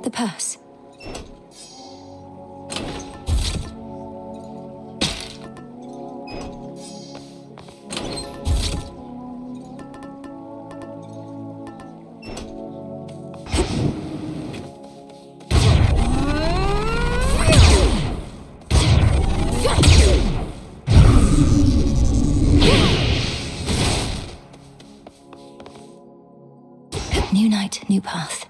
The purse. New night, new path.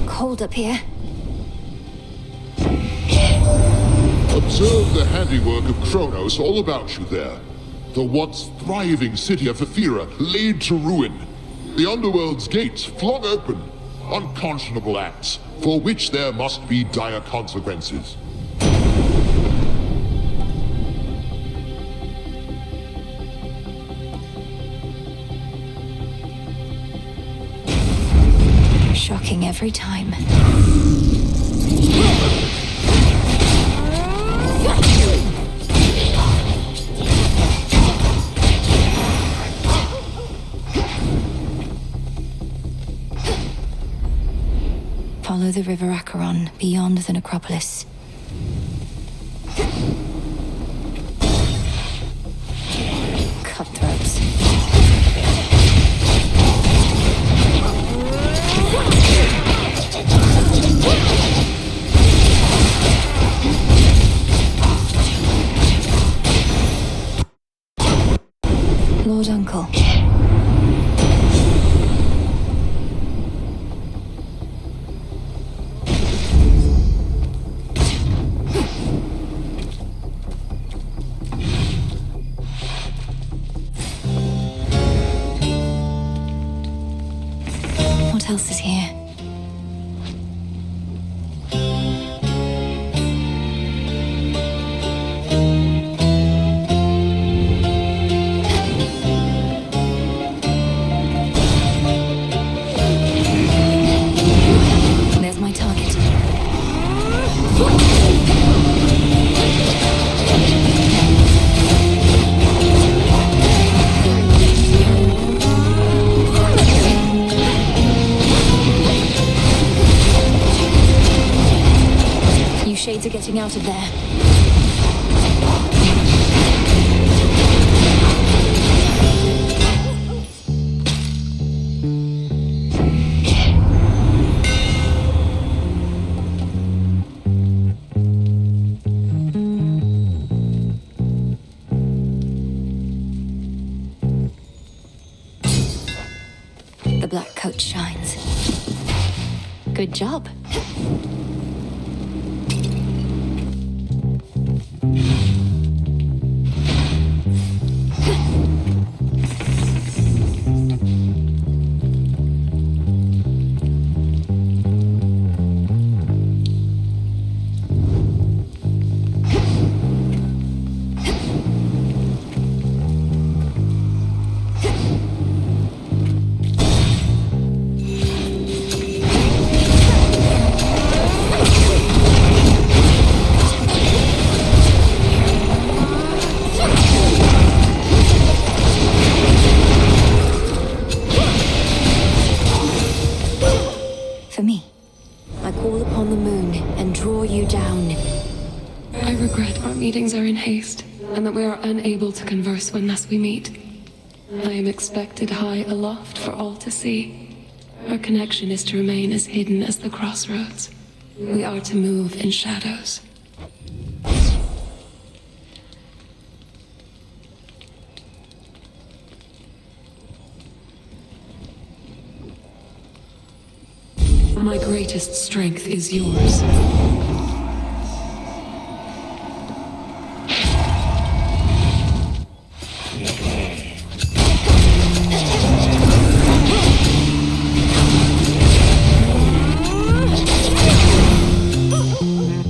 Cold up here. Observe the handiwork of Kronos all about you there. The once thriving city of Ephyra laid to ruin. The underworld's gates flung open. Unconscionable acts, for which there must be dire consequences. Shocking every time. Follow the river Acheron beyond the necropolis. Cutthroats. Lord Uncle. What else is here? There's my target. You shades are getting out of there. The black coat shines. Good job. For me, I call upon the moon and draw you down. I regret our meetings are in haste, and that we are unable to converse when thus we meet. I am expected high aloft for all to see. Our connection is to remain as hidden as the crossroads. We are to move in shadows. My greatest strength is yours.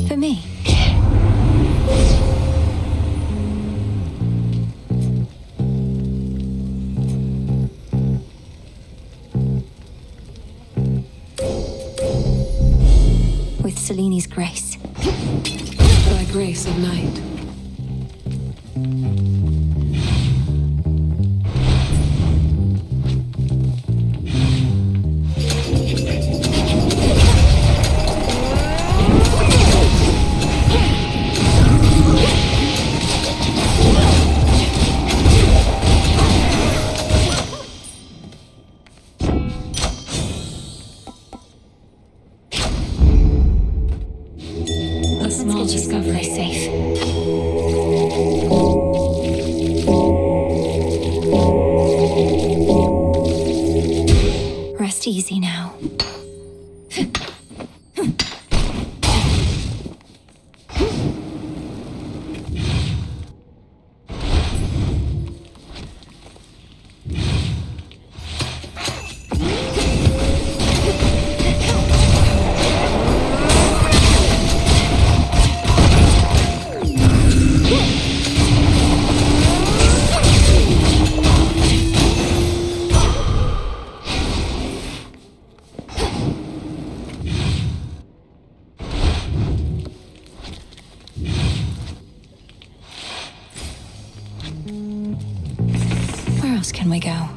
For me. With Seleni's grace. By grace of night. Easy now. Where else can we go?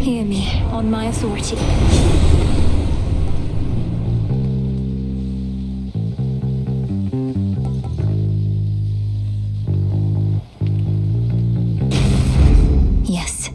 Hear me, on my authority. Yes.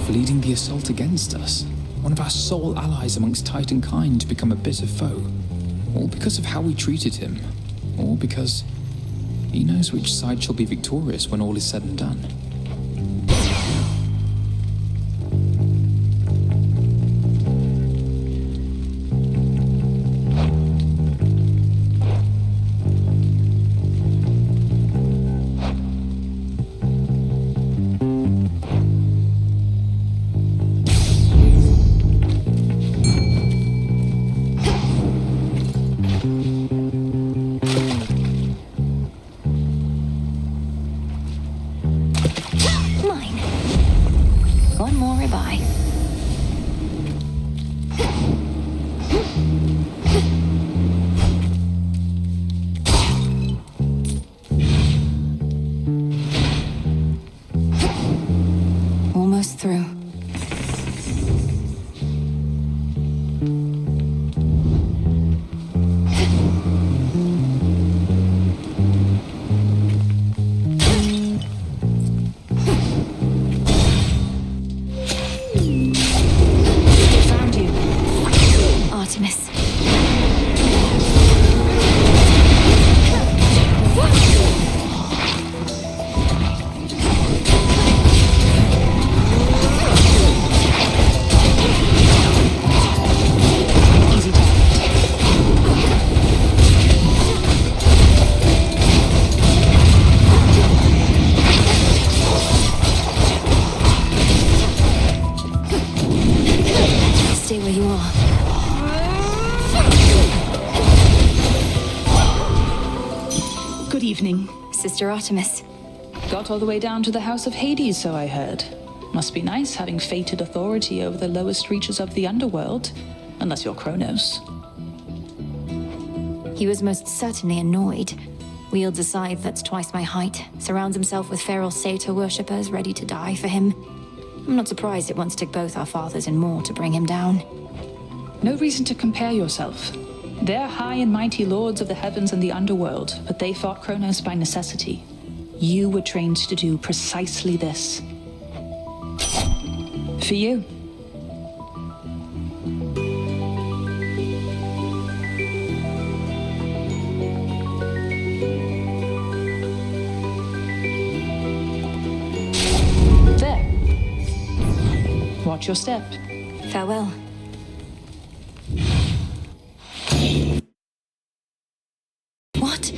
Leading the assault against us, one of our sole allies amongst Titan kind to become a bitter foe, all because of how we treated him, or because he knows which side shall be victorious when all is said and done. Good evening. Sister Artemis. Got all the way down to the House of Hades, so I heard. Must be nice having fated authority over the lowest reaches of the underworld. Unless you're Kronos. He was most certainly annoyed. Wields a scythe that's twice my height, surrounds himself with feral satyr worshippers ready to die for him. I'm not surprised it once took both our fathers and more to bring him down. No reason to compare yourself. They're high and mighty lords of the heavens and the underworld, but they fought Kronos by necessity. You were trained to do precisely this. For you. There. Watch your step. Farewell. What?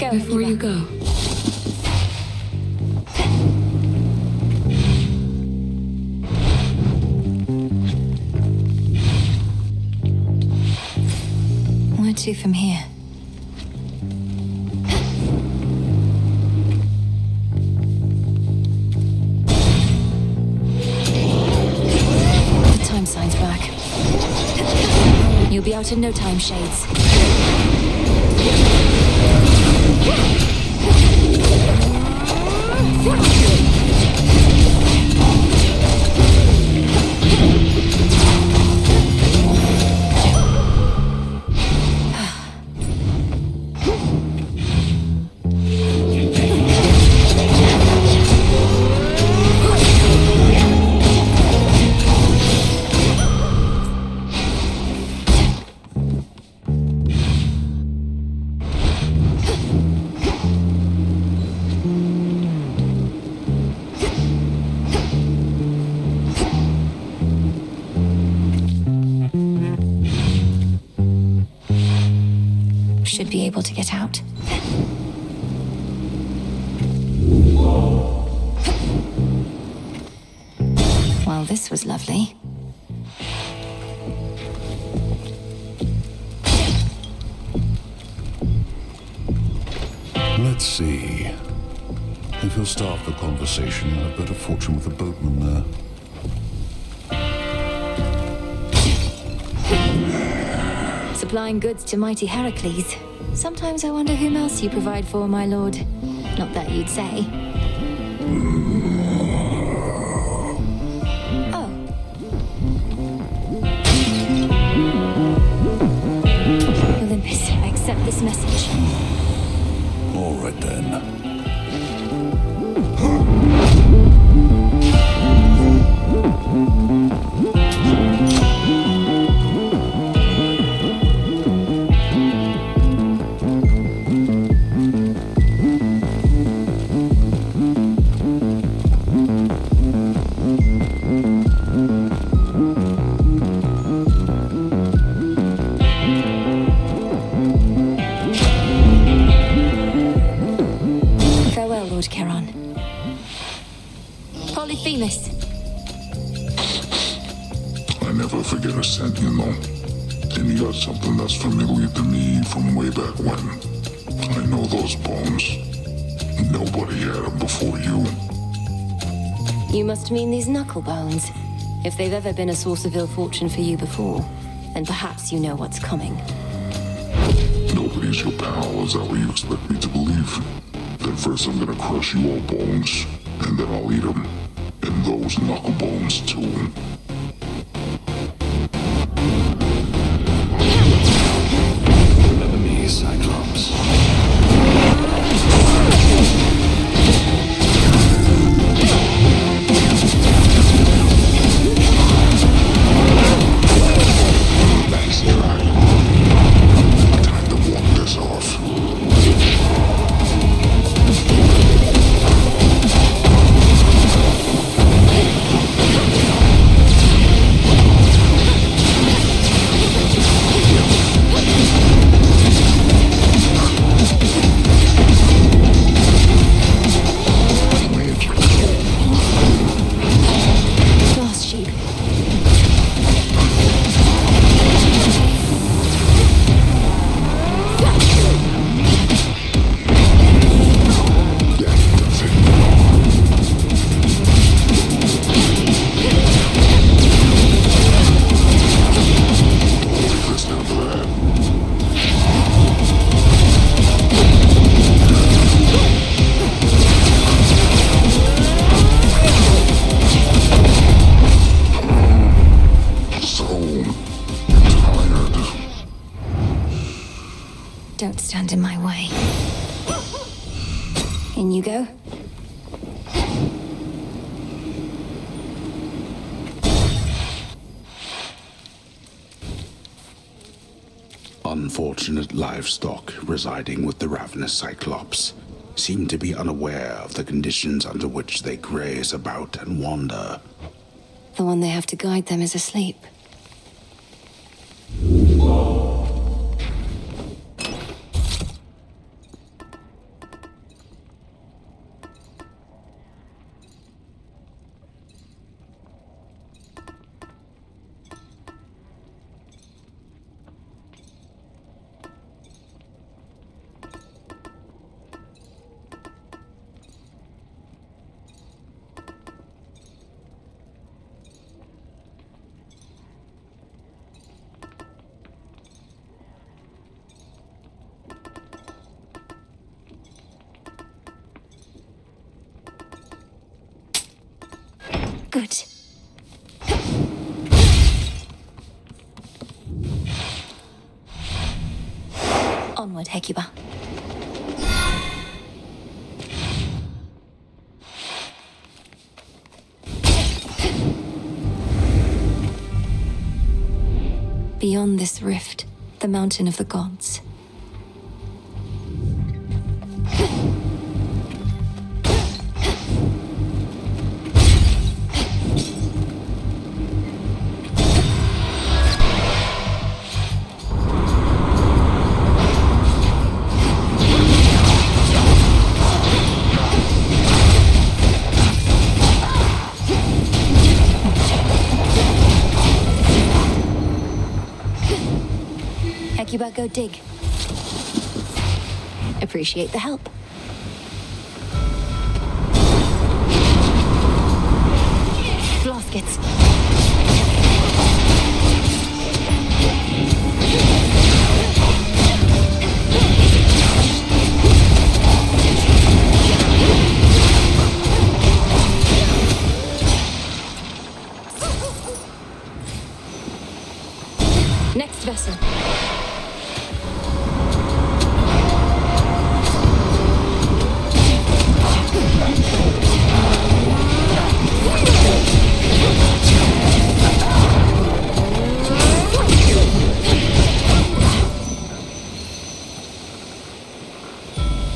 Before you go, Where to from here? The time sign's back. You'll be out in no time, Shades. Should be able to get out. Well, this was lovely. Let's see. If you'll start the conversation, you'll have better fortune with the boatman there. Supplying goods to mighty Heracles. Sometimes I wonder whom else you provide for, my lord. Not that you'd say. Oh. Olympus, I accept this message. All right then. I never forget a scent, you know. And you got something that's familiar to me from way back when. I know those bones. Nobody had them before you. You must mean these knuckle bones. If they've ever been a source of ill fortune for you before, then perhaps you know what's coming. Nobody's your pal, is that what you expect me to believe? Then first I'm gonna crush you all bones, and then I'll eat them. And those knuckle bones too. Don't stand in my way. In you go. Unfortunate livestock residing with the ravenous Cyclops seem to be unaware of the conditions under which they graze about and wander. The one they have to guide them is asleep. Good. Onward, Hecuba. Beyond this rift, the mountain of the gods. Hecuba, go dig. Appreciate the help. Blaskets. Next vessel.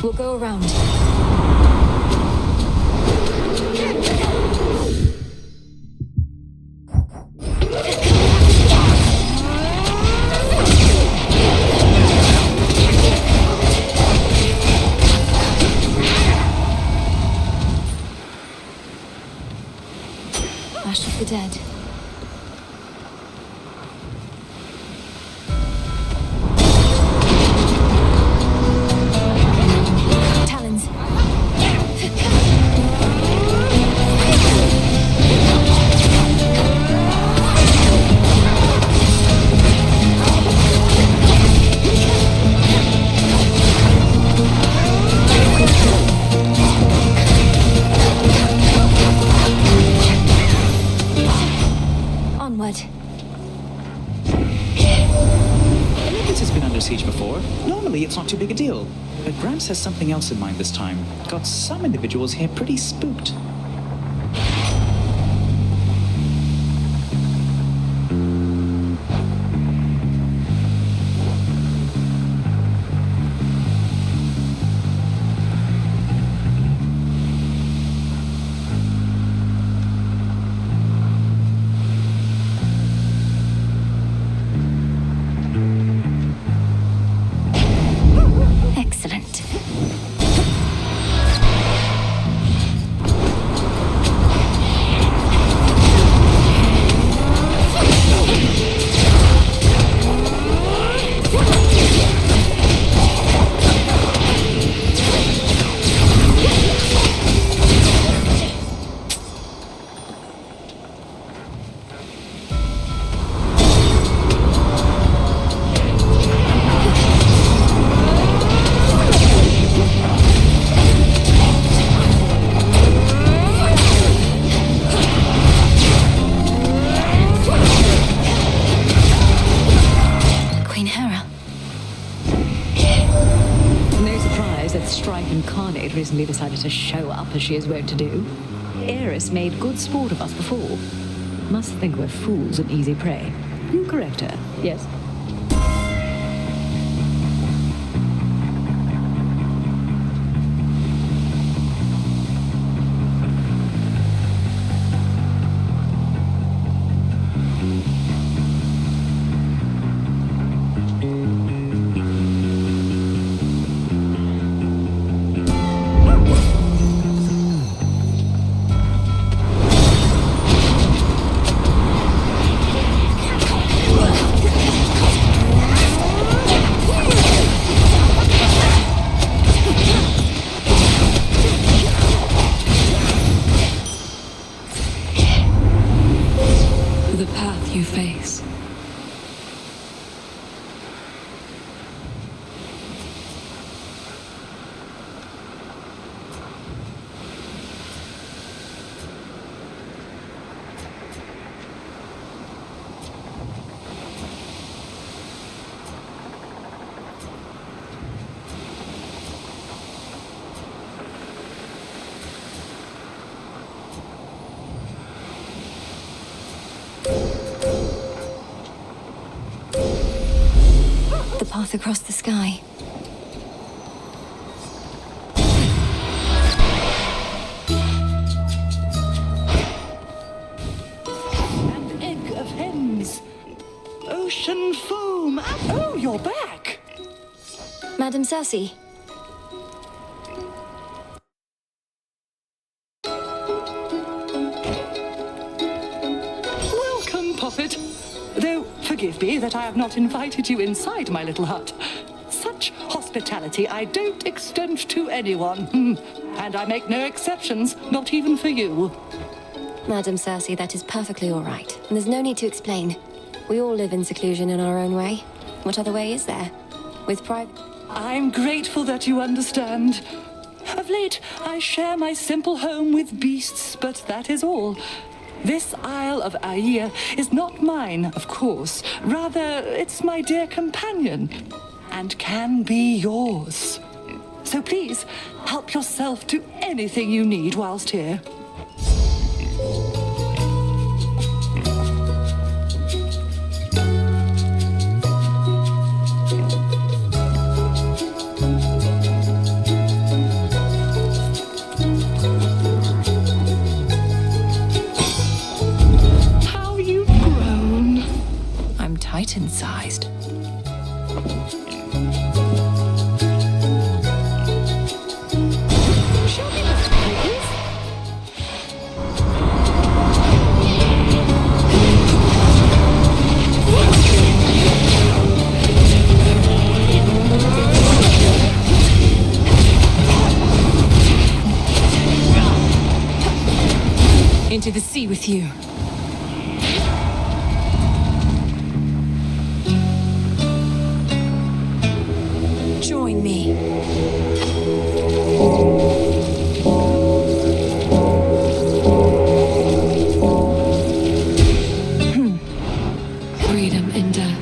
We'll go around. Ash of the dead. Talons. Onward. Olympus has been under siege before. Normally, it's not too big a deal. But Gramps has something else in mind this time. Got some individuals here pretty spooked. Excellent. quite recently decided to show up as she is wont to do. Eris made good sport of us before. Must think we're fools and easy prey. You correct her, yes? The path you face. The path across the sky. An egg of hens. Ocean foam. Oh, you're back. Madam Cersei. Welcome, Poppet. Though, forgive me that I have not invited you inside my little hut. Such hospitality I don't extend to anyone. And I make no exceptions, not even for you. Madam Cersei, that is perfectly all right. And there's no need to explain. We all live in seclusion in our own way. What other way is there? With private... I'm grateful that you understand. Of late, I share my simple home with beasts, but that is all. This Isle of Aia is not mine, of course. Rather, it's my dear companion, and can be yours. So please, help yourself to anything you need whilst here. Titan-sized. Show me that, please. Into the sea with you. Join me. Freedom in death.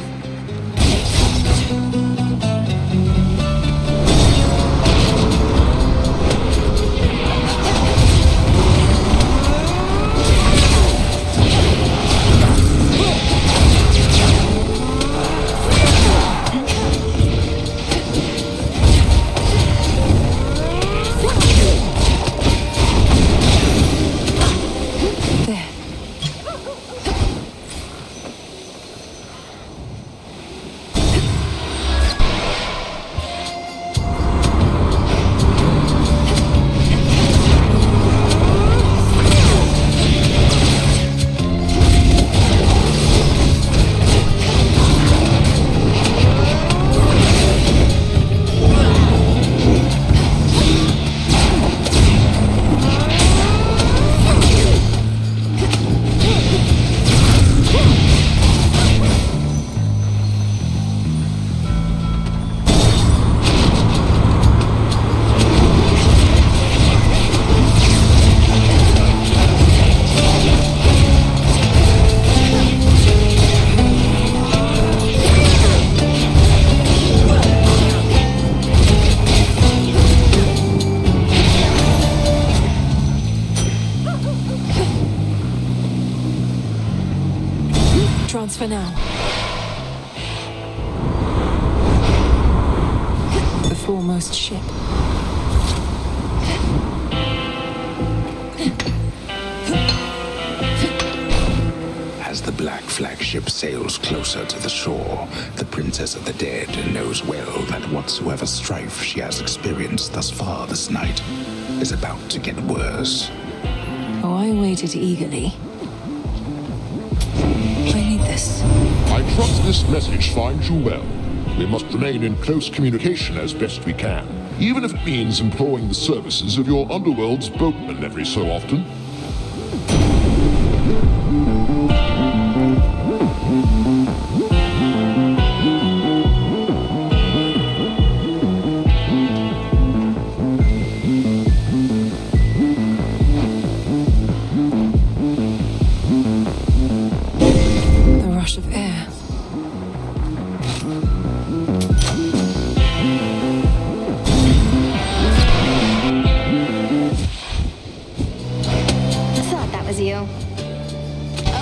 Transfer now. The foremost ship. As the black flagship sails closer to the shore, the Princess of the Dead knows well that whatsoever strife she has experienced thus far this night is about to get worse. Oh, I waited eagerly. I need this. I trust this message finds you well. We must remain in close communication as best we can, even if it means employing the services of your underworld's boatmen every so often. The rush of air. Thought that was you.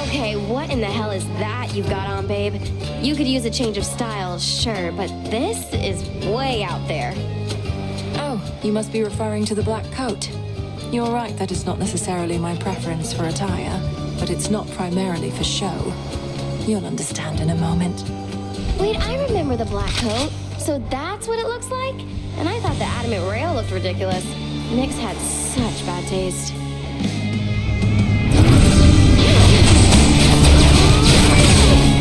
Okay, what in the hell is that you've got on, babe? You could use a change of style, sure, but this is way out there. Oh, you must be referring to the black coat. You're right that it's not necessarily my preference for attire, but it's not primarily for show. You'll understand in a moment. Wait, I remember the black coat. So that's what it looks like? And I thought the adamant rail looked ridiculous. Nyx had such bad taste.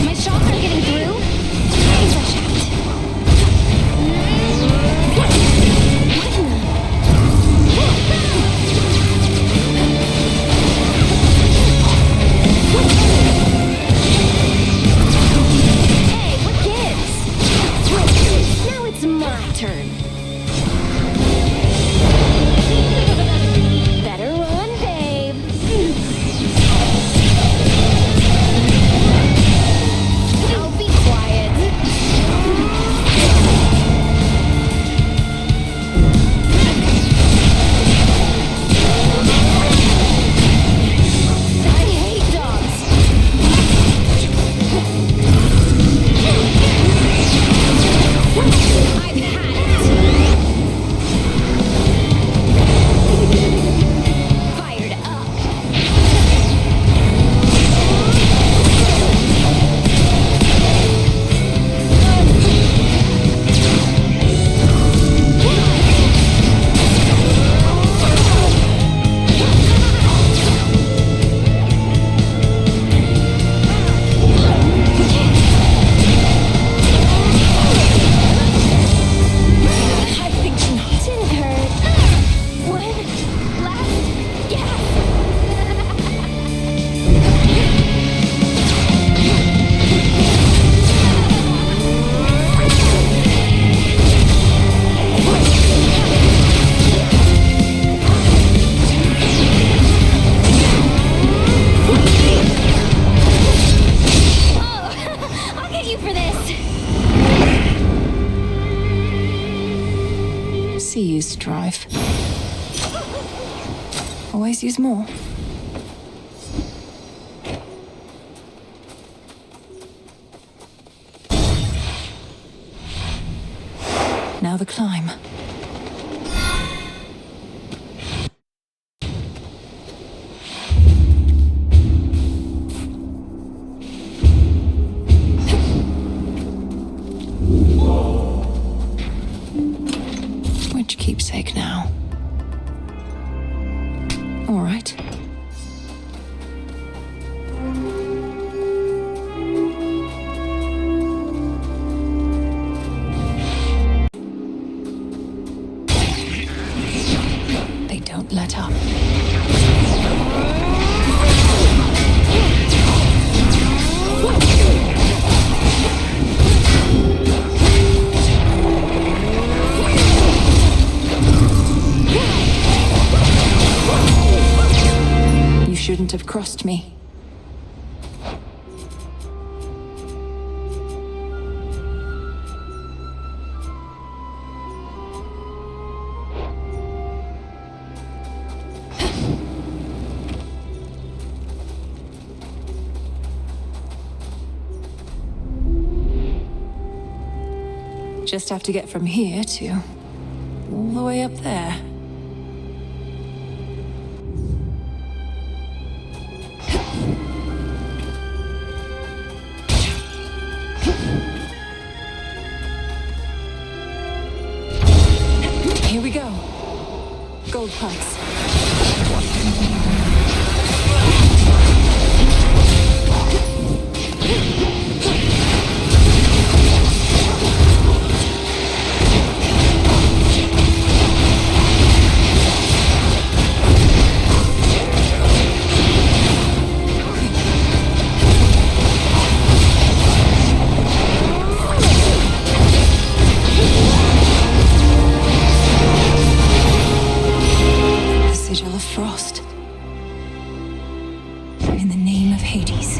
My shots aren't getting through? Why is that shaft? What in the... Hey, what gives? Now it's my turn. Better run, babe. Oh, be quiet. I hate dogs. I've had it. Fired up. I think she didn't hurt. One last gasp. Oh, I'll get you for this. See you, Strife. Always use more. Now the climb. Which keepsake now? All right. They don't let up. You shouldn't have crossed me. just have to get from here to all the way up there. Here we go. Gold pipes. Frost. In the name of Hades.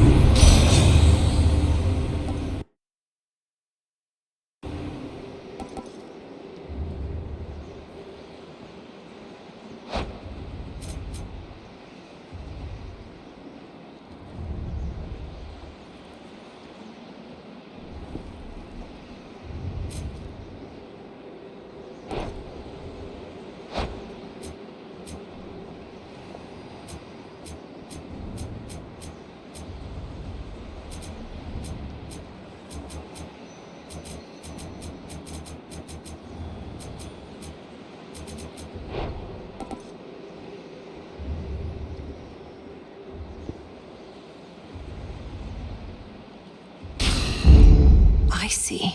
I see.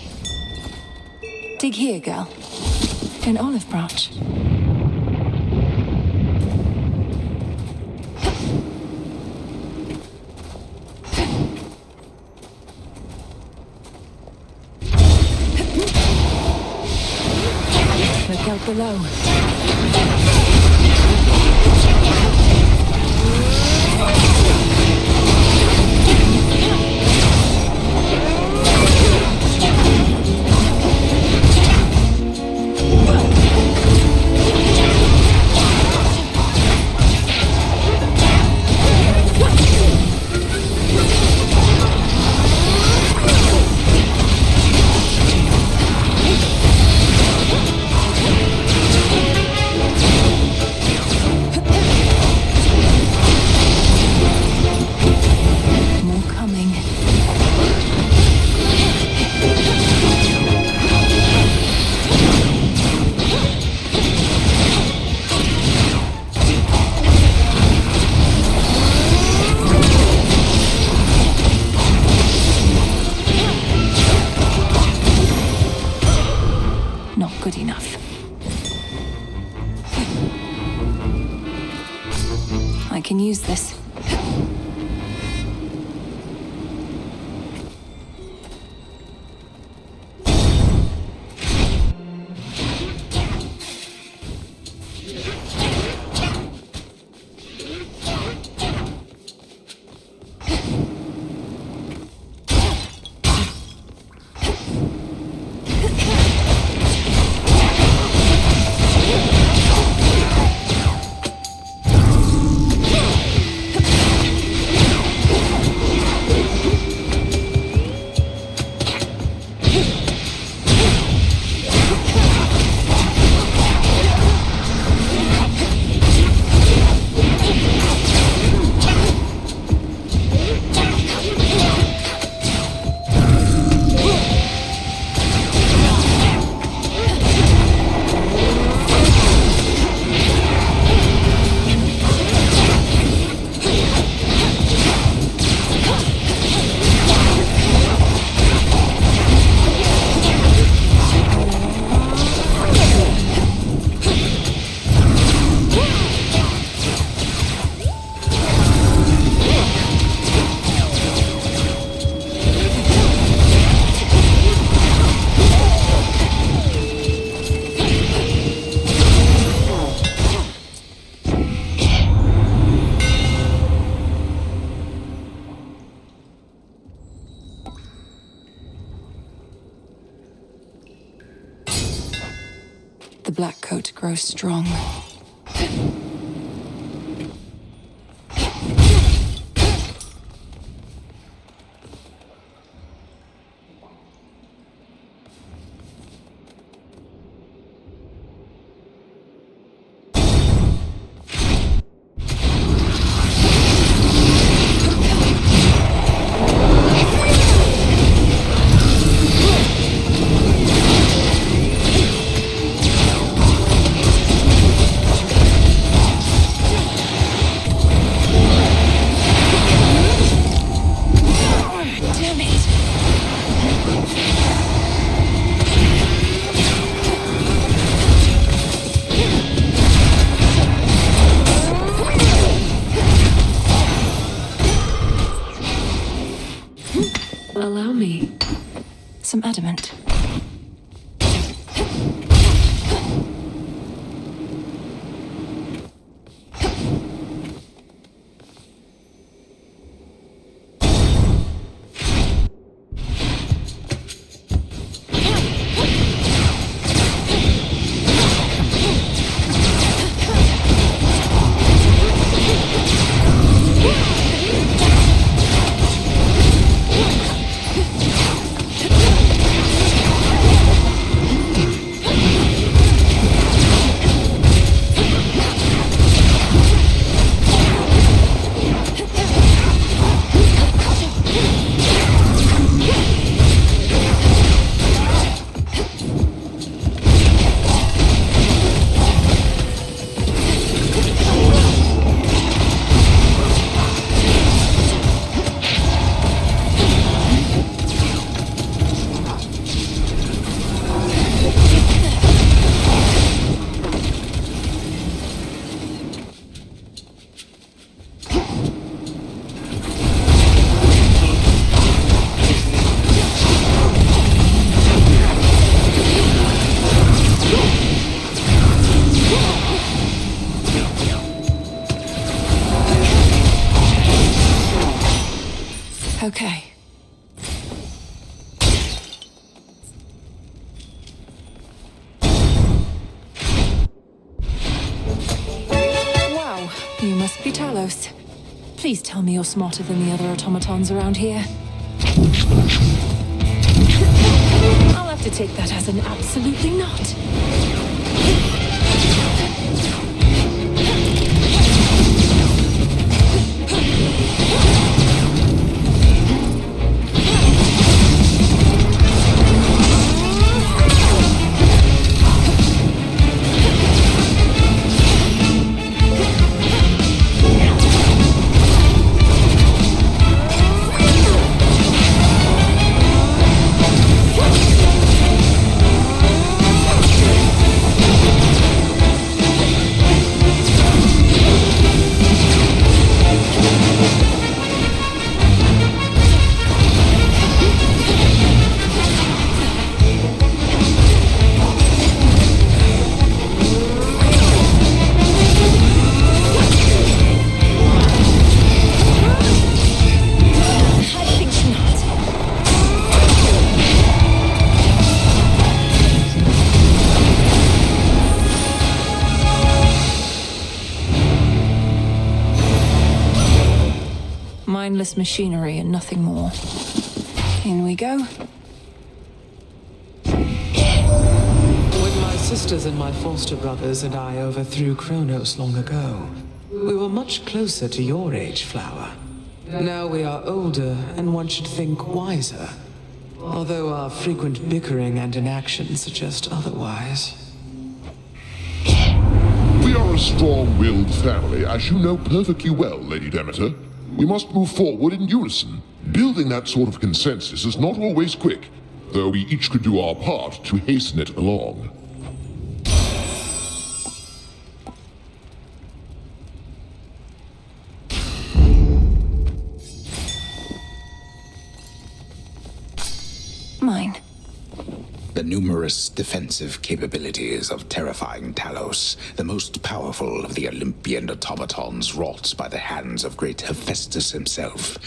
Dig here, girl. An olive branch. Look out below. Good enough. I can use this. The black coat grows strong. Allow me. Some adamant. Okay. Wow, you must be Talos. Please tell me you're smarter than the other automatons around here. I'll have to take that as an absolutely not. Mindless machinery and nothing more. In we go. When my sisters and my foster brothers and I overthrew Kronos long ago, we were much closer to your age, Flower. Now we are older, and one should think wiser. Although our frequent bickering and inaction suggest otherwise. We are a strong-willed family, as you know perfectly well, Lady Demeter. We must move forward in unison. Building that sort of consensus is not always quick, though we each could do our part to hasten it along. Mine. The numerous defensive capabilities of terrifying Talos, the most powerful of the Olympian automatons wrought by the hands of great Hephaestus himself,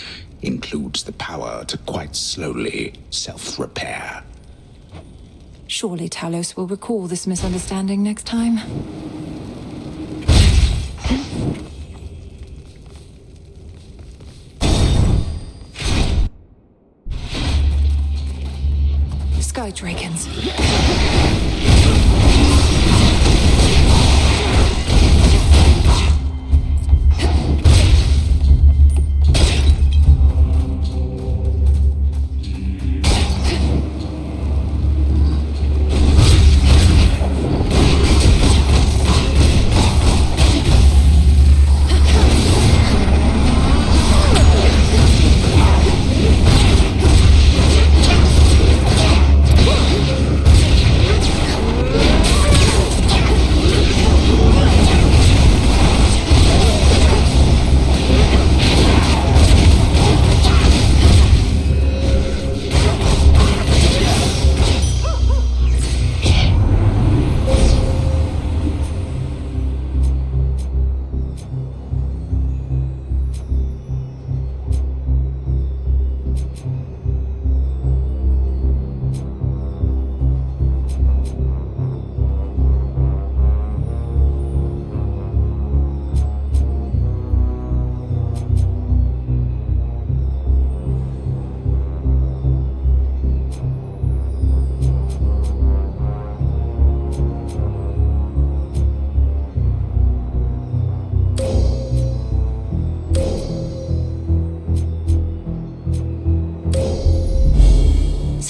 includes the power to quite slowly self-repair. Surely Talos will recall this misunderstanding next time. Sky Dragons.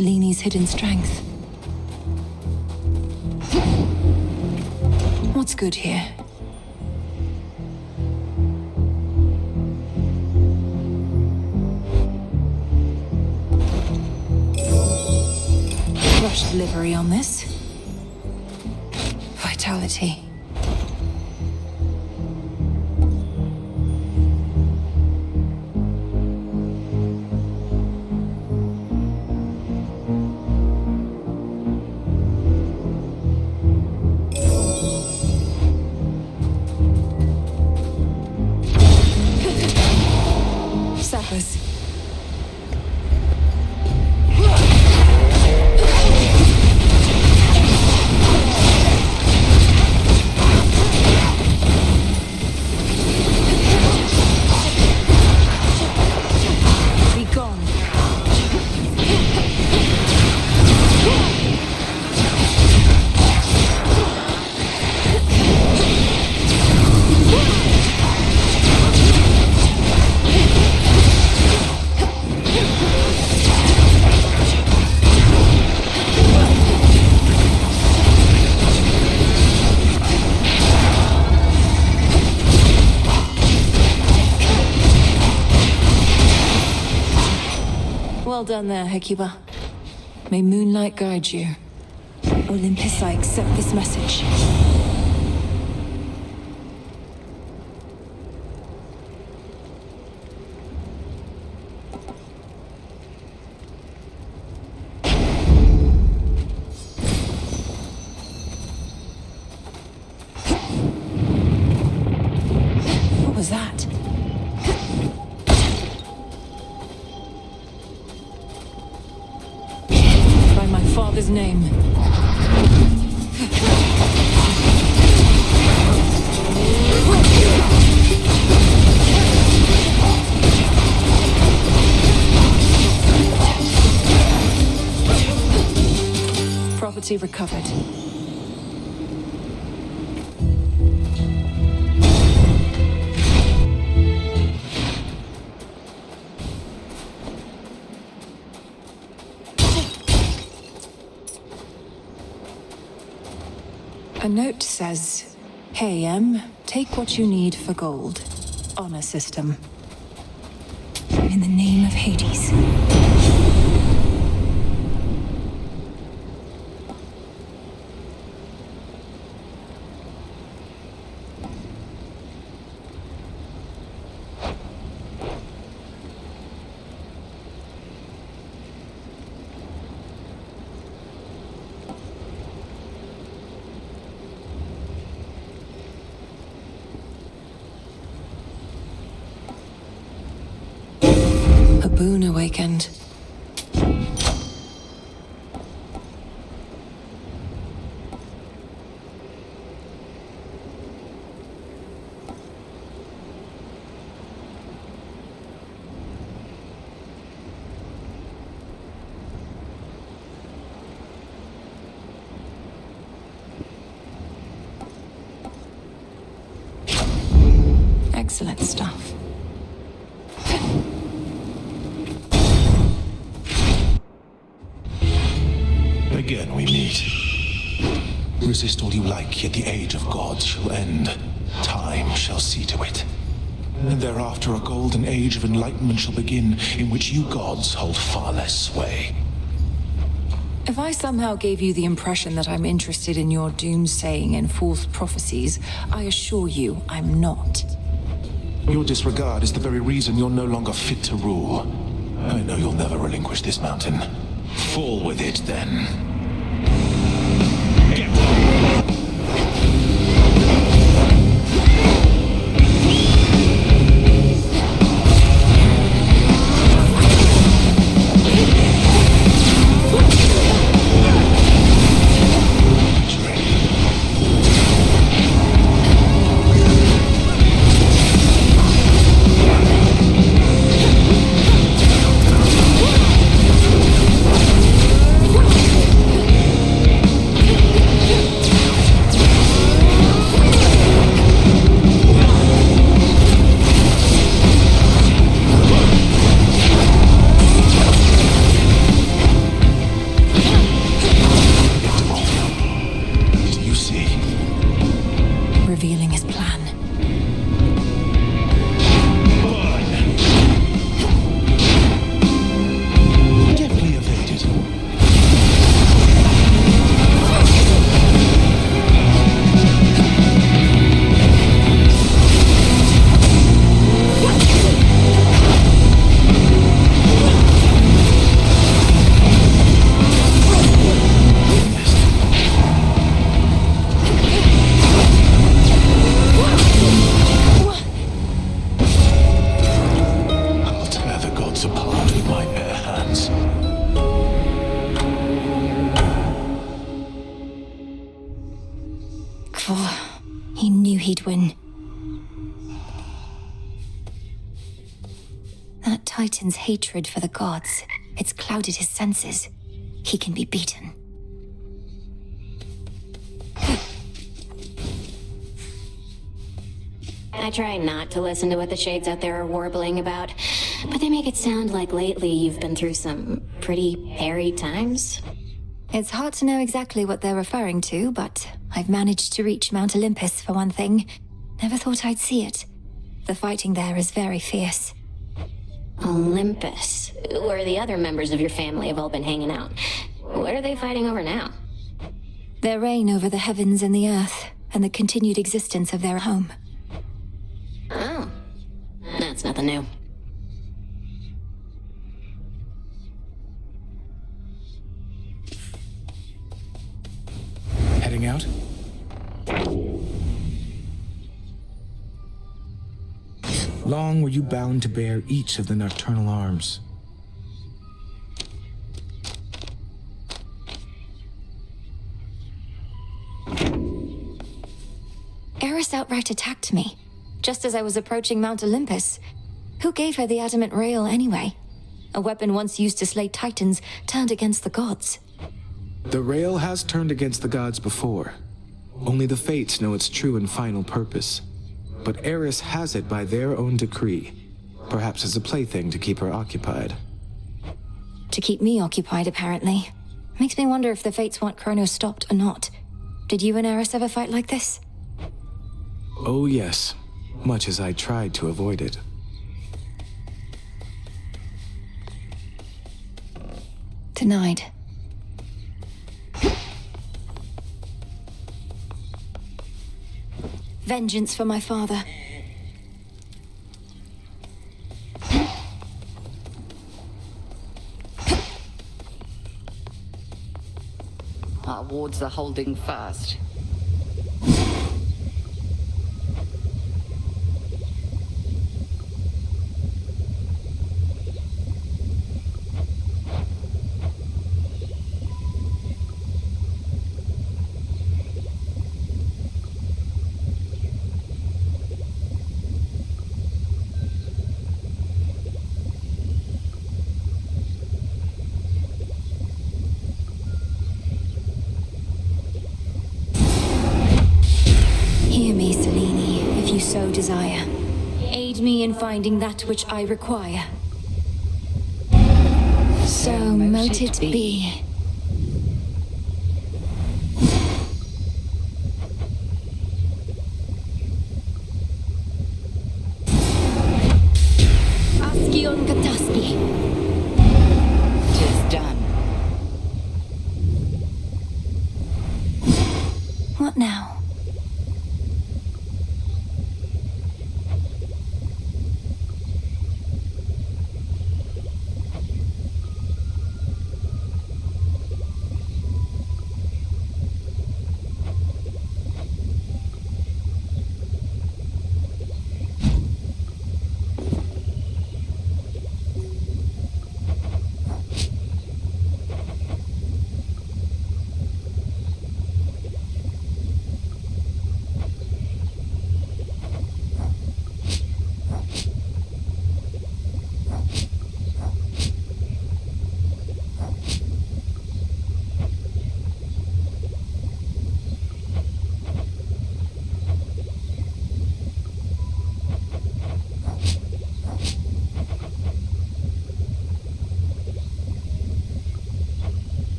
Seleni's hidden strength. What's good here? Rush delivery on this. Vitality. Sappers. Be gone. Well done there, Hecuba. May moonlight guide you. Olympus, I accept this message. What was that? By my father's name. Property recovered. A note says, "Hey, take what you need for gold. Honor system. In the name of Hades." A boon awakened. Excellent stuff. Again we meet. Resist all you like, yet the age of gods shall end. Time shall see to it. And thereafter a golden age of enlightenment shall begin, in which you gods hold far less sway. If I somehow gave you the impression that I'm interested in your doomsaying and false prophecies, I assure you I'm not. Your disregard is the very reason you're no longer fit to rule. I know you'll never relinquish this mountain. Fall with it, then. he'd win. That Titan's hatred for the gods, it's clouded his senses. He can be beaten. I try not to listen to what the shades out there are warbling about, but they make it sound like lately you've been through some pretty hairy times. It's hard to know exactly what they're referring to, but I've managed to reach Mount Olympus for one thing. Never thought I'd see it. The fighting there is very fierce. Olympus, where the other members of your family have all been hanging out. What are they fighting over now? Their reign over the heavens and the earth, and the continued existence of their home. Oh, that's nothing new. Heading out? Long were you bound to bear each of the nocturnal arms. Eris outright attacked me, just as I was approaching Mount Olympus. Who gave her the adamant rail anyway? A weapon once used to slay titans turned against the gods. The rail has turned against the gods before. Only the fates know its true and final purpose. But Eris has it by their own decree, perhaps as a plaything to keep her occupied. To keep me occupied, apparently. Makes me wonder if the fates want Kronos stopped or not. Did you and Eris ever fight like this? Oh yes, much as I tried to avoid it. Denied. Vengeance for my father. Our wards are holding fast. Hear me, Selene, if you so desire. Aid me in finding that which I require. So mote it be. Askion Kataski. 'Tis done. What now?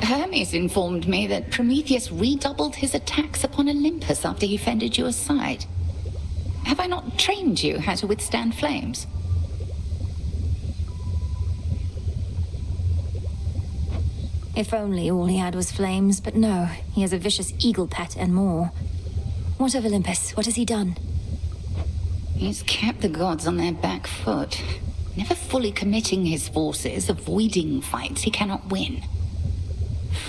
Hermes informed me that Prometheus redoubled his attacks upon Olympus after he fended you aside. Have I not trained you how to withstand flames? If only all he had was flames, but no, he has a vicious eagle pet and more. What of Olympus? What has he done? He's kept the gods on their back foot, never fully committing his forces, avoiding fights he cannot win.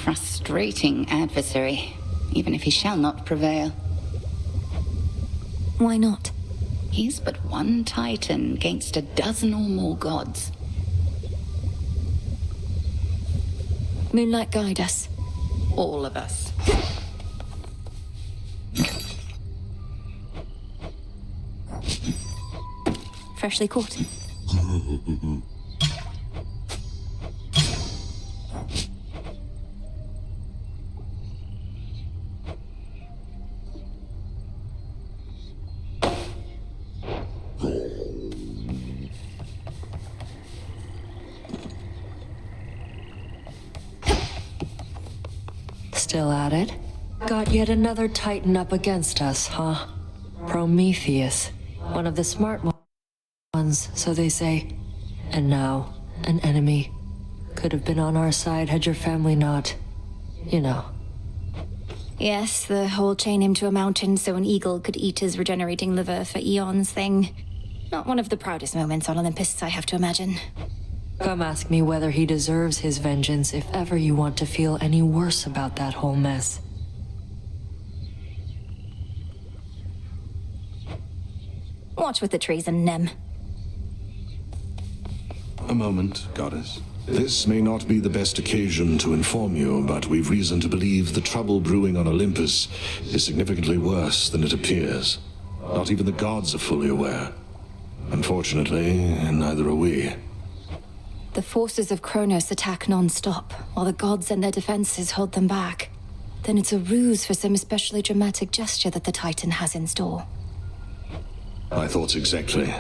Frustrating adversary, even if he shall not prevail. Why not? He's but one titan against a dozen or more gods. Moonlight guide us. All of us. Freshly caught. Still at it? Got yet another Titan up against us, huh? Prometheus. One of the smart ones, so they say. And now, an enemy. Could have been on our side had your family not... you know. Yes, the whole chain him to a mountain so an eagle could eat his regenerating liver for eons thing. Not one of the proudest moments on Olympus, I have to imagine. Come ask me whether he deserves his vengeance if ever you want to feel any worse about that whole mess. Watch with the treason, Nem. A moment, Goddess. This may not be the best occasion to inform you, but we've reason to believe the trouble brewing on Olympus is significantly worse than it appears. Not even the gods are fully aware. Unfortunately, neither are we. The forces of Kronos attack non-stop, while the gods and their defenses hold them back. Then it's a ruse for some especially dramatic gesture that the Titan has in store. My thoughts exactly.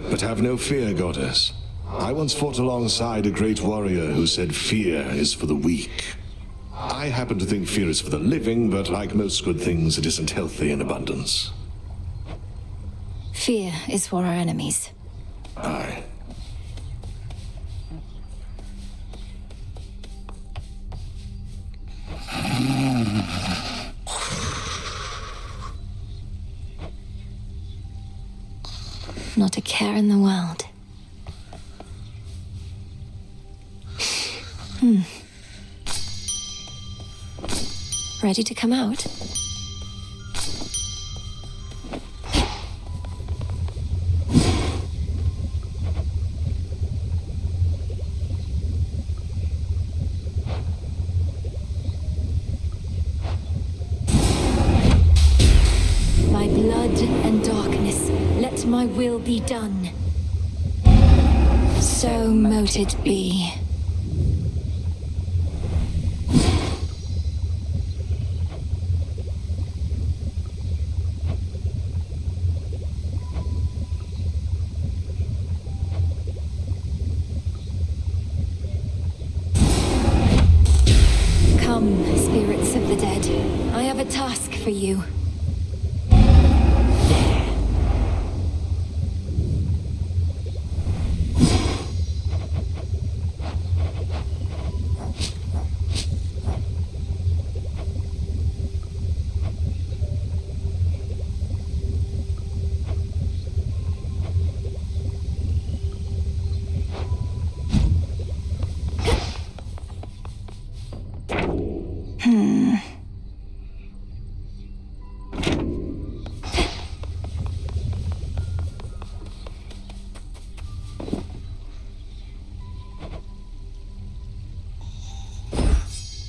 But have no fear, Goddess. I once fought alongside a great warrior who said fear is for the weak. I happen to think fear is for the living, but like most good things, it isn't healthy in abundance. Fear is for our enemies. Aye. Not a care in the world. Ready to come out? By blood and darkness, let my will be done. So mote it be. Come, spirits of the dead. I have a task for you.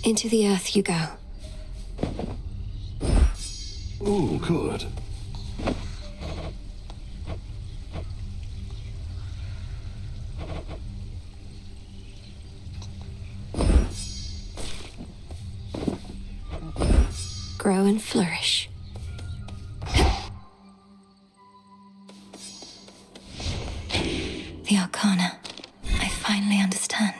Into the earth you go. Oh, good. Grow and flourish. The Arcana. I finally understand.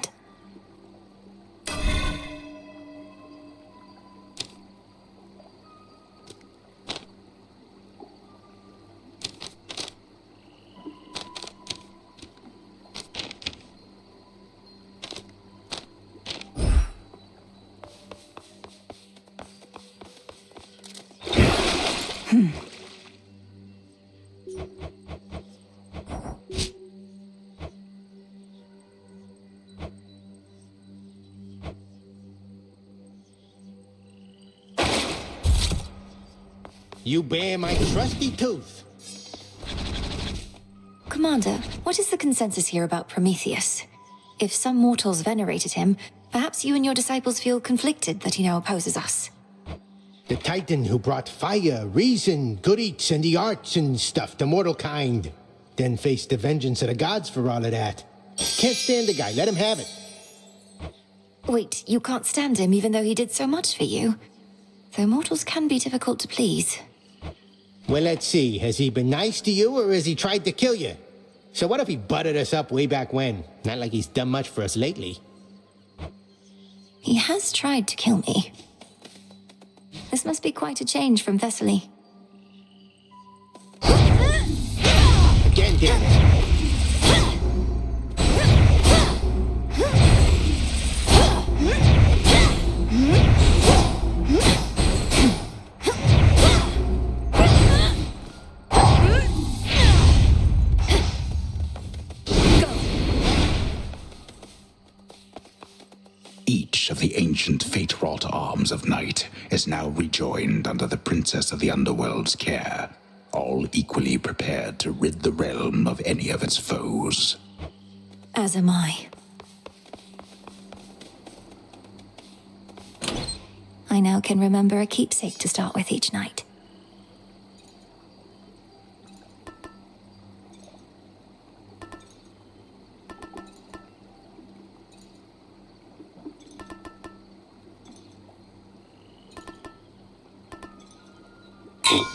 You bear my trusty tooth. Commander, what is the consensus here about Prometheus? If some mortals venerated him, Perhaps you and your disciples feel conflicted that he now opposes us. The Titan who brought fire, reason, good eats, and the arts and stuff to mortal kind. Then faced the vengeance of the gods for all of that. Can't stand the guy, let him have it. Wait, you can't stand him even though he did so much for you? Though mortals can be difficult to please. Well, let's see. Has he been nice to you, or has he tried to kill you? So what if he butted us up way back when? Not like he's done much for us lately. He has tried to kill me. This must be quite a change from Thessaly. Again, damn it. Each of the ancient fate-wrought arms of night is now rejoined under the Princess of the Underworld's care, all equally prepared to rid the realm of any of its foes. As am I. I now can remember a keepsake to start with each night.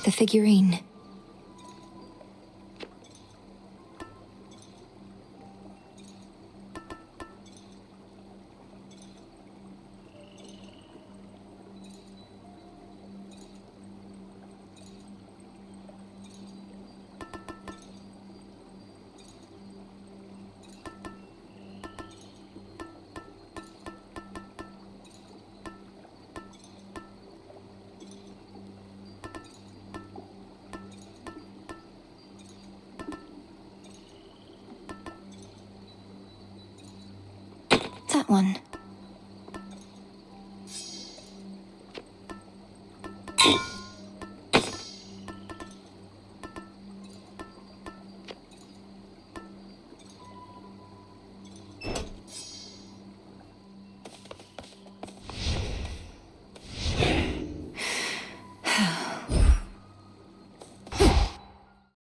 The figurine. That one.